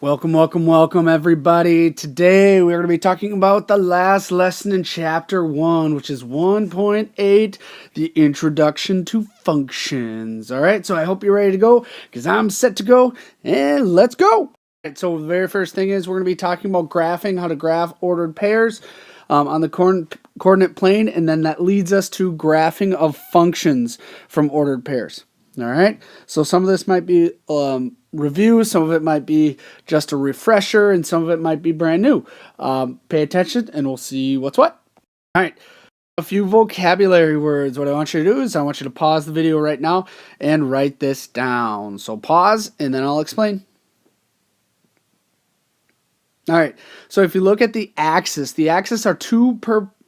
Welcome, welcome, welcome, everybody. Today we're going to be talking about the last lesson in Chapter 1, which is 1.8, the Introduction to Functions. All right, so I hope you're ready to go, because I'm set to go, and let's go. All right, so the very first thing is we're going to be talking about graphing, how to graph ordered pairs on the coordinate plane, and then that leads us to graphing of functions from ordered pairs. All right, so some of this might be review, some of it might be just a refresher, and some of it might be brand new. Pay attention and we'll see what's what. All right, a few vocabulary words. What I want you to do is I want you to pause the video right now and write this down. So pause and then I'll explain. All right, so if you look at the axis are two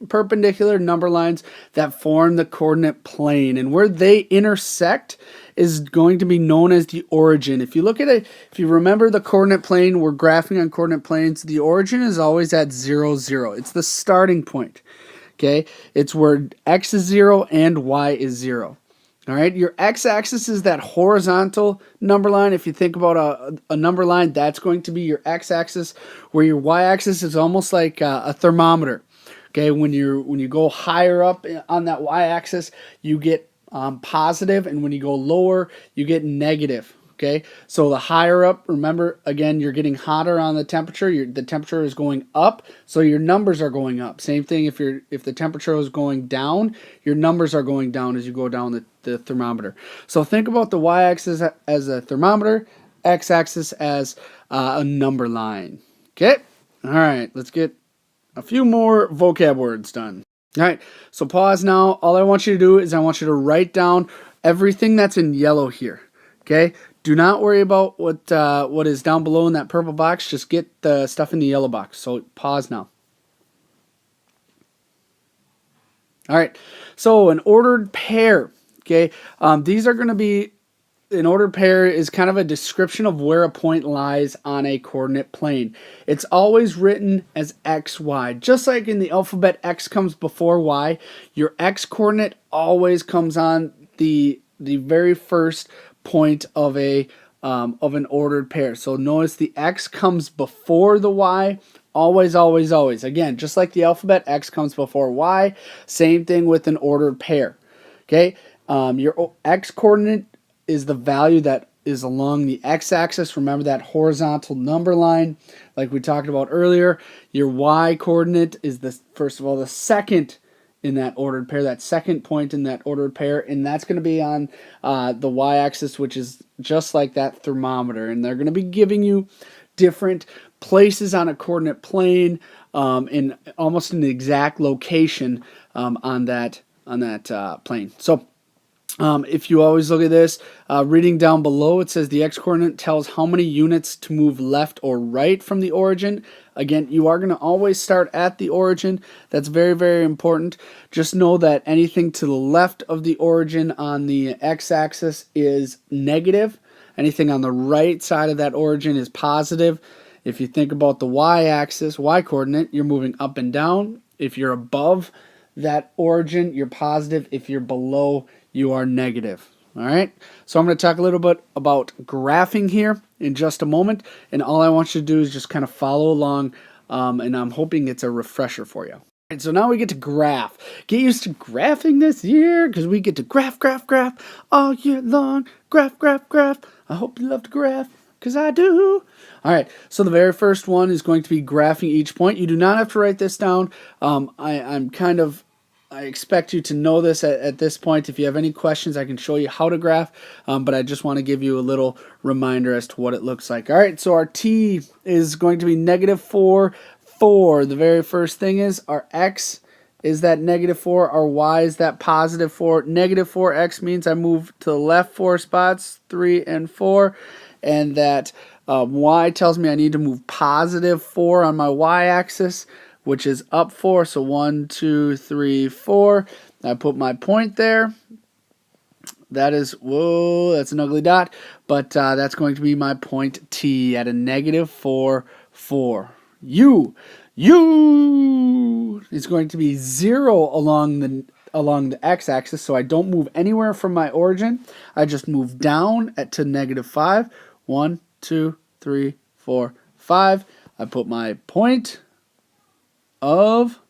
perpendicular number lines that form the coordinate plane, and where they intersect is going to be known as the origin. If you look at it, if you remember the coordinate plane, we're graphing on coordinate planes, the origin is always at 0, 0. It's the starting point, okay? It's where x is 0 and y is 0. All right, your x-axis is that horizontal number line. If you think about a number line, that's going to be your x-axis, where your y-axis is almost like a thermometer. Okay, when you go higher up on that y-axis, you get positive, and when you go lower, you get negative. Okay, so the higher up, remember, again, you're getting hotter on the temperature. The temperature is going up, so your numbers are going up. Same thing if the temperature is going down, your numbers are going down as you go down the thermometer. So think about the y-axis as a thermometer, x-axis as a number line. Okay, all right, let's get a few more vocab words done. All right, so pause now. All I want you to do is I want you to write down everything that's in yellow here. Okay, do not worry about what is down below in that purple box. Just get the stuff in the yellow box. So pause now. All right, so an ordered pair. Okay, these are going to be, an ordered pair is kind of a description of where a point lies on a coordinate plane. It's always written as xy. Just like in the alphabet, x comes before y, your x coordinate always comes on the very first point of an ordered pair. So notice the x comes before the y, always, always, always. Again, just like the alphabet, x comes before y. Same thing with an ordered pair. Okay, your x coordinate is the value that is along the x-axis. Remember that horizontal number line like we talked about earlier. Your y coordinate is first of all the second in that ordered pair, that second point in that ordered pair, and that's going to be on the y-axis, which is just like that thermometer. And they're going to be giving you different places on a coordinate plane in almost an exact location on that plane. So if you always look at this, reading down below, it says the x-coordinate tells how many units to move left or right from the origin. Again, you are going to always start at the origin. That's very, very important. Just know that anything to the left of the origin on the x-axis is negative. Anything on the right side of that origin is positive. If you think about the y-axis, y-coordinate, you're moving up and down. If you're above that origin, you're positive. If you're below, you are negative. All right, so I'm going to talk a little bit about graphing here in just a moment, and all I want you to do is just kind of follow along, and I'm hoping it's a refresher for you. All right, so now we get to graph. Get used to graphing this year, because we get to graph, graph, graph all year long. Graph, graph, graph. I hope you love to graph, because I do. All right, so the very first one is going to be graphing each point. You do not have to write this down. I expect you to know this at this point. If you have any questions, I can show you how to graph, but I just want to give you a little reminder as to what it looks like. All right, so our t is going to be -4, 4. The very first thing is our x is that -4, our y is that +4. -4x means I move to the left 4 spots, 3 and 4, and that y tells me I need to move +4 on my y-axis, which is up 4, so 1, 2, 3, 4. I put my point there. That is, whoa, that's an ugly dot, but that's going to be my point T at a -4, 4. U is going to be 0 along the x-axis, so I don't move anywhere from my origin. I just move down to -5. 1, 2, 3, 4, 5. I put my point of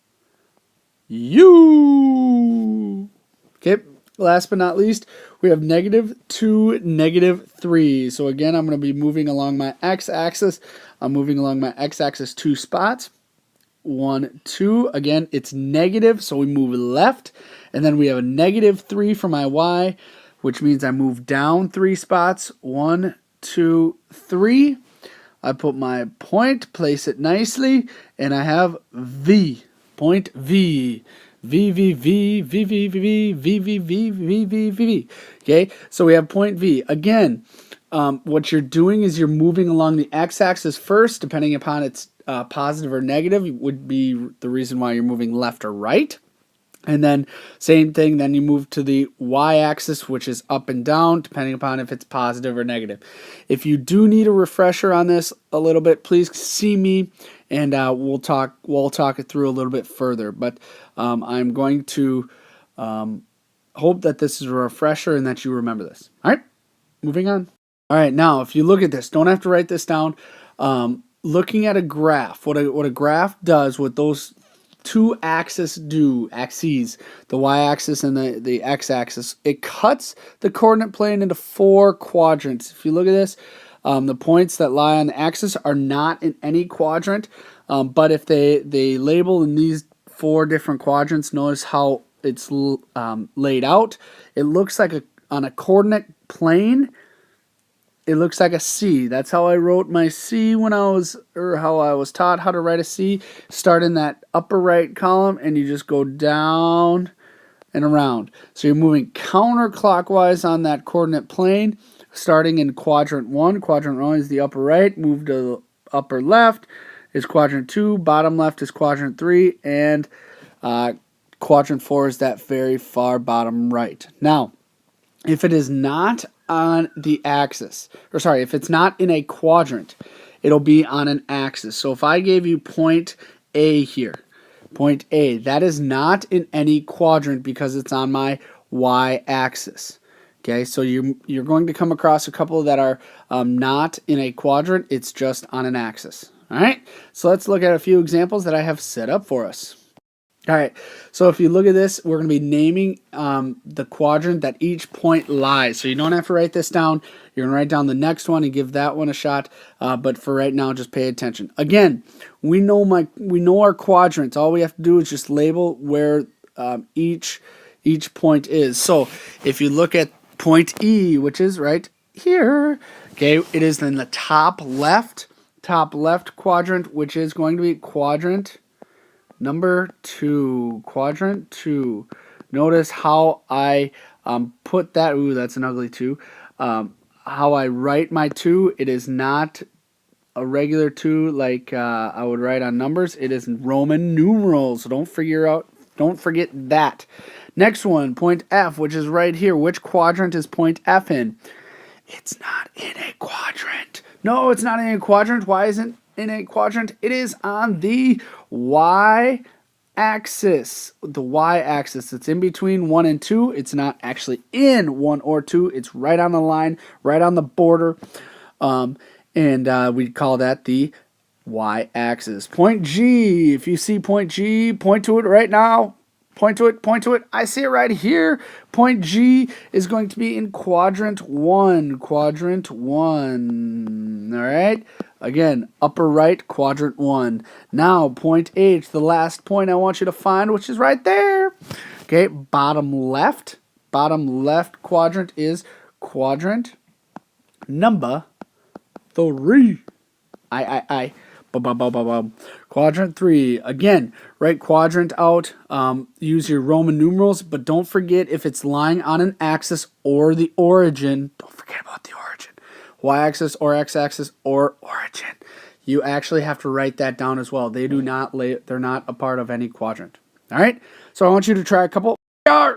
U. Okay, last but not least, we have -2, -3. So again, I'm going to be moving along my x-axis. I'm moving along my x-axis 2 spots. 1, 2. Again, it's negative, so we move left. And then we have a -3 for my y, which means I move down 3 spots. 1, 2, 3. I put my point, place it nicely, and I have V. Point V. V, V, V, V, V, V, V, V, V, V, V, V, V. Okay, so we have point V. Again, what you're doing is you're moving along the x-axis first, depending upon its positive or negative, would be the reason why you're moving left or right. And then same thing, then you move to the y-axis, which is up and down, depending upon if it's positive or negative. If you do need a refresher on this a little bit, please see me, and we'll talk it through a little bit further. But I'm going to hope that this is a refresher and that you remember this. All right, moving on. All right, now if you look at this, don't have to write this down. Looking at a graph, what a graph does, what those two axes, the y-axis and the x-axis, it cuts the coordinate plane into 4 quadrants. If you look at this, the points that lie on the axis are not in any quadrant, but if they label in these 4 different quadrants, notice how it's laid out. It looks like on a coordinate plane, it looks like a C. That's how I wrote my C how I was taught how to write a C. Start in that upper right column and you just go down and around. So you're moving counterclockwise on that coordinate plane, starting in quadrant 1. Quadrant 1 is the upper right. Move to the upper left is quadrant 2. Bottom left is quadrant 3. And quadrant 4 is that very far bottom right. Now, if it is not on the axis, if it's not in a quadrant, it'll be on an axis. So if I gave you point A here, point A, that is not in any quadrant because it's on my y-axis. Okay, so you're going to come across a couple that are not in a quadrant. It's just on an axis. All right, so let's look at a few examples that I have set up for us. All right, so if you look at this, we're going to be naming the quadrant that each point lies. So you don't have to write this down. You're going to write down the next one and give that one a shot. But for right now, just pay attention. Again, we know our quadrants. All we have to do is just label where each point is. So if you look at point E, which is right here, okay, it is in the top left quadrant, which is going to be quadrant number 2, quadrant 2. Notice how I put that. Ooh, that's an ugly 2. How I write my 2. It is not a regular 2 like I would write on numbers. It is Roman numerals. So don't forget that. Next one, point F, which is right here. Which quadrant is point F in? It's not in a quadrant. No, it's not in a quadrant. Why isn't in a quadrant? It is on the y-axis. The y-axis. It's in between 1 and 2. It's not actually in 1 or 2. It's right on the line, right on the border. And we call that the y-axis. Point G. If you see point G, point to it right now. Point to it, point to it. I see it right here. Point G is going to be in quadrant 1. Quadrant 1. All right? Again, upper right, quadrant 1. Now, point H, the last point I want you to find, which is right there. Okay, bottom left. Bottom left quadrant is quadrant number 3. Quadrant 3. Again, write quadrant out. Use your Roman numerals, but don't forget if it's lying on an axis or the origin. Don't forget about the origin. Y-axis or x-axis or origin. You actually have to write that down as well. They're not a part of any quadrant. All right? So I want you to try a couple. All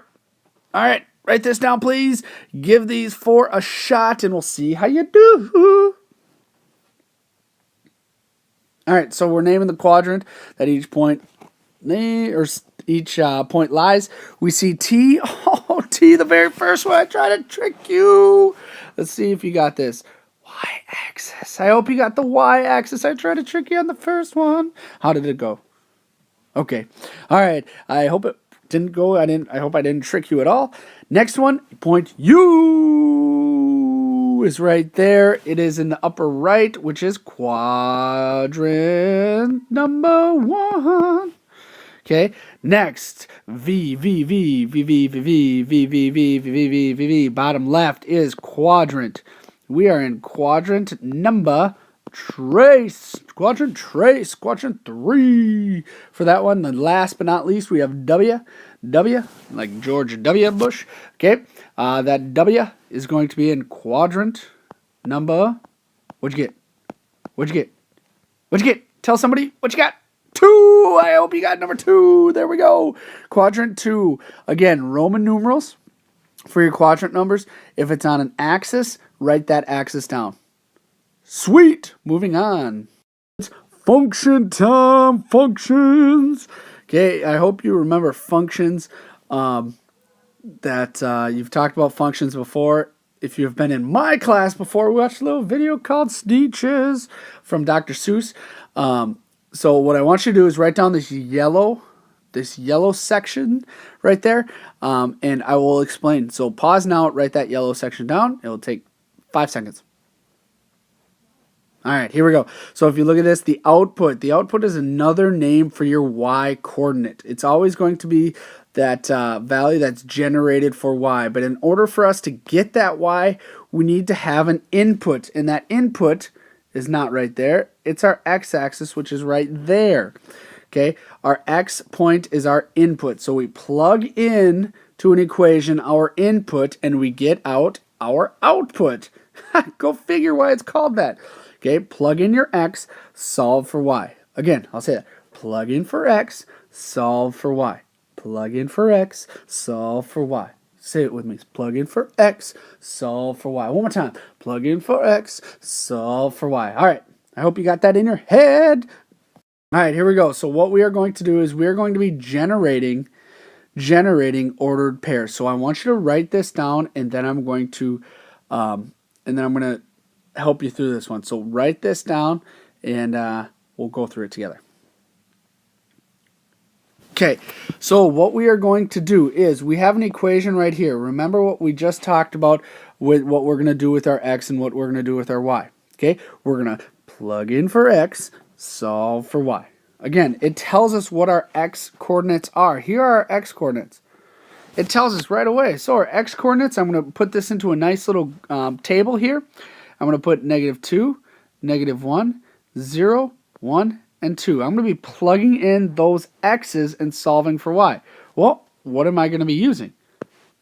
right, write this down, please. Give these 4 a shot, and we'll see how you do. All right, so we're naming the quadrant that each point point lies. We see T. Oh, T, the very first one. I tried to trick you. Let's see if you got this. Y-axis. y-axis. I hope you got the y-axis. I tried to trick you on the first one. How did it go? Okay. All right. I hope it didn't go. I hope I didn't trick you at all. Next one, point U is right there. It is in the upper right, which is quadrant number 1. Okay. Next, V, V, V, V, V, V, V, V, V, V, V, V, V, V, V. Bottom left is quadrant. We are in quadrant number quadrant 3 for that one. And last but not least, we have W, like George W. Bush. Okay, that W is going to be in quadrant number. What'd you get? What'd you get? What'd you get? Tell somebody what you got. 2. I hope you got number 2. There we go. Quadrant 2. Again, Roman numerals for your quadrant numbers. If it's on an axis, write that axis down. Sweet. Moving on. It's function time. Functions. Okay, I hope you remember functions. That you've talked about functions before. If you've been in my class before, we watched a little video called Sneeches from Dr. Seuss. So what I want you to do is write down this yellow section right there, and I will explain. So pause now, write that yellow section down. It will take 5 seconds. All right, here we go. So if you look at this, the output is another name for your y coordinate. It's always going to be that value that's generated for y. But in order for us to get that y, we need to have an input. And that input is not right there. It's our x-axis, which is right there. Okay, our x point is our input. So we plug in to an equation our input, and we get out our output. Go figure why it's called that. Okay, plug in your x, solve for y. Again, I'll say that. Plug in for x, solve for y. Plug in for x, solve for y. Say it with me. Plug in for x, solve for y. One more time. Plug in for x, solve for y. All right, I hope you got that in your head. All right, here we go. So what we are going to do is we are going to be generating ordered pairs. So I want you to write this down, and then I'm going to help you through this one. So write this down, and we'll go through it together. Okay, so what we are going to do is we have an equation right here. Remember what we just talked about with what we're going to do with our x and what we're going to do with our y. Okay, we're going to plug in for x, solve for y. Again, it tells us what our x coordinates are. Here are our x coordinates. It tells us right away. So our x coordinates, I'm going to put this into a nice little table here. I'm going to put -2, -1, 0, 1, and 2. I'm going to be plugging in those x's and solving for y. Well, what am I going to be using?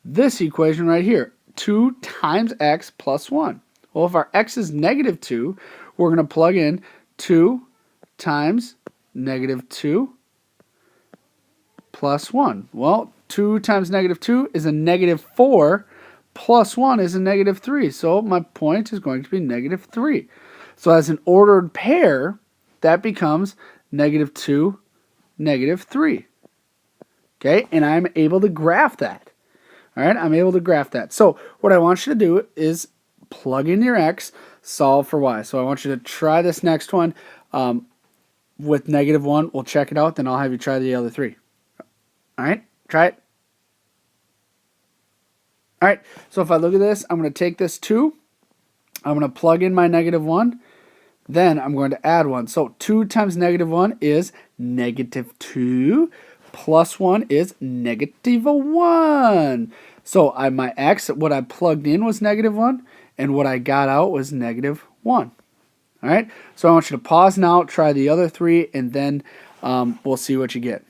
This equation right here, 2 times x plus 1. Well, if our x is -2, we're going to plug in 2 times -2 plus 1. Well, 2 times -2 is a -4. Plus 1 is a -3, so my point is going to be -3. So as an ordered pair, that becomes -2, -3. Okay, and I'm able to graph that. All right, I'm able to graph that. So what I want you to do is plug in your x, solve for y. So I want you to try this next one with -1. We'll check it out, then I'll have you try the other 3. All right, try it. All right, so if I look at this, I'm going to take this 2. I'm going to plug in my -1. Then I'm going to add 1. So 2 times -1 is -2. Plus 1 is -1. So my x, what I plugged in was -1. And what I got out was -1. All right, so I want you to pause now, try the other 3, and then we'll see what you get.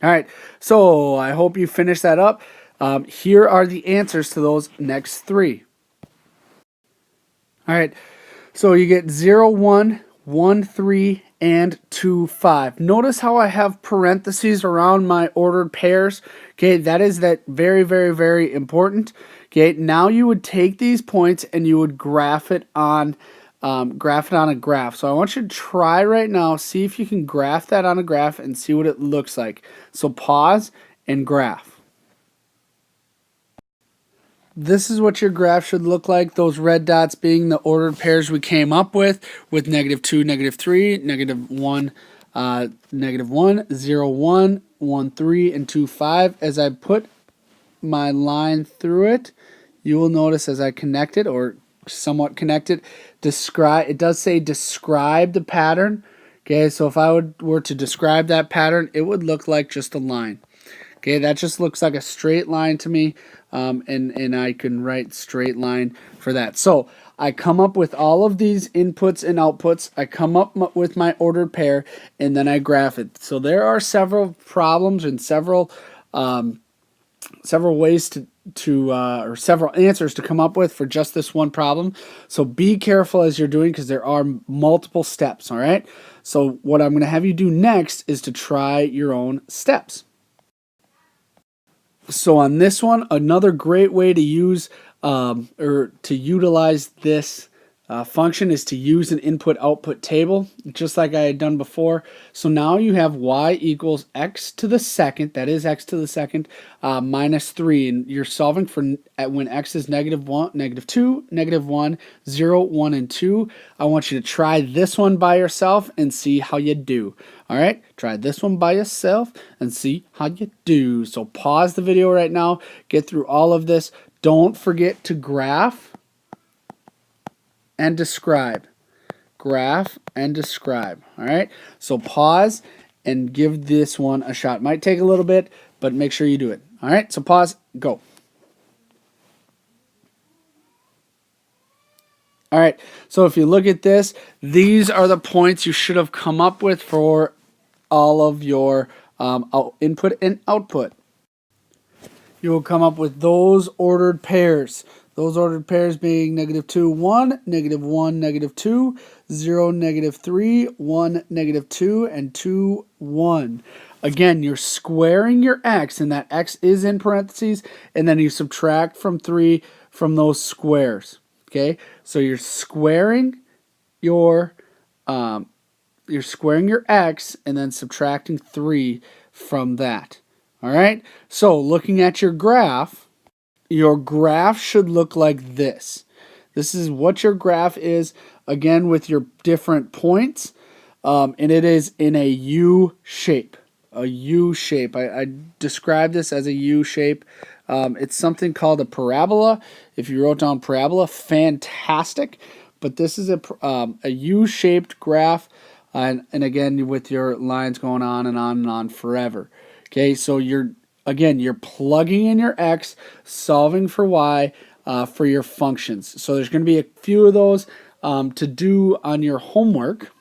All right, so I hope you finish that up. Here are the answers to those next 3. All right, so you get 0, 1, 1, 3, and 2, 5. Notice how I have parentheses around my ordered pairs. Okay, that is very, very, very important. Okay, now you would take these points and you would graph it on a graph. So I want you to try right now, see if you can graph that on a graph and see what it looks like. So pause and graph. this is what your graph should look like. Those red dots being the ordered pairs we came up with -2, -3, -1, -1, 0, 1, 1, 3, and 2, 5. As I put my line through it, you will notice as I connect it, or somewhat connect it, it does say describe the pattern. Okay, so if I were to describe that pattern, it would look like just a line. Okay, that just looks like a straight line to me, and I can write straight line for that. So I come up with all of these inputs and outputs. I come up with my ordered pair, and then I graph it. So there are several problems and several ways or several answers to come up with for just this one problem. So be careful as you're doing, because there are multiple steps. All right. So what I'm going to have you do next is to try your own steps. So on this one, another great way to use or to utilize this function is to use an input-output table, just like I had done before. So now you have y equals x to the second, that is x to the second, minus 3. And you're solving for when x is -1, -2, -1, 0, 1, and 2. I want you to try this one by yourself and see how you do. All right, try this one by yourself and see how you do. So pause the video right now, get through all of this. Don't forget to graph and describe. Graph and describe. All right, so pause and give this one a shot. Might take a little bit, but make sure you do it. All right, so pause, go. All right, so if you look at this, these are the points you should have come up with for all of your input and output. You will come up with those ordered pairs. Those ordered pairs being -2, 1, -1, -2, 0, -3, 1, -2, and 2, 1. Again, you're squaring your x, and that x is in parentheses, and then you subtract from 3 from those squares. Okay, so you're squaring your x and then subtracting 3 from that. All right, so looking at your graph should look like this. This is what your graph is, again, with your different points, and it is in a U shape. A U shape. I describe this as a U shape. It's something called a parabola. If you wrote down parabola, fantastic. But this is a U-shaped graph, and again with your lines going on and on and on forever. Okay, so you're plugging in your x, solving for y for your functions. So there's going to be a few of those to do on your homework,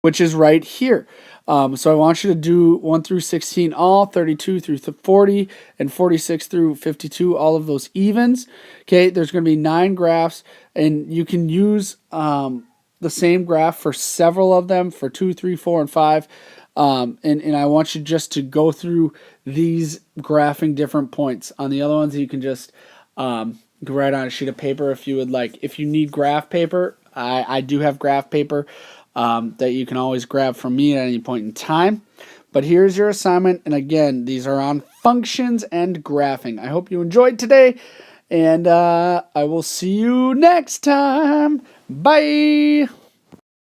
which is right here. So I want you to do 1 through 16 all, 32 through 40, and 46 through 52, all of those evens. Okay, there's going to be 9 graphs, and you can use the same graph for several of them, for 2, 3, 4, and 5. And I want you just to go through these graphing different points. On the other ones, you can just write on a sheet of paper if you would like. If you need graph paper, I do have graph paper that you can always grab from me at any point in time. But here's your assignment, and again, these are on functions and graphing. I hope you enjoyed today, and I will see you next time. Bye!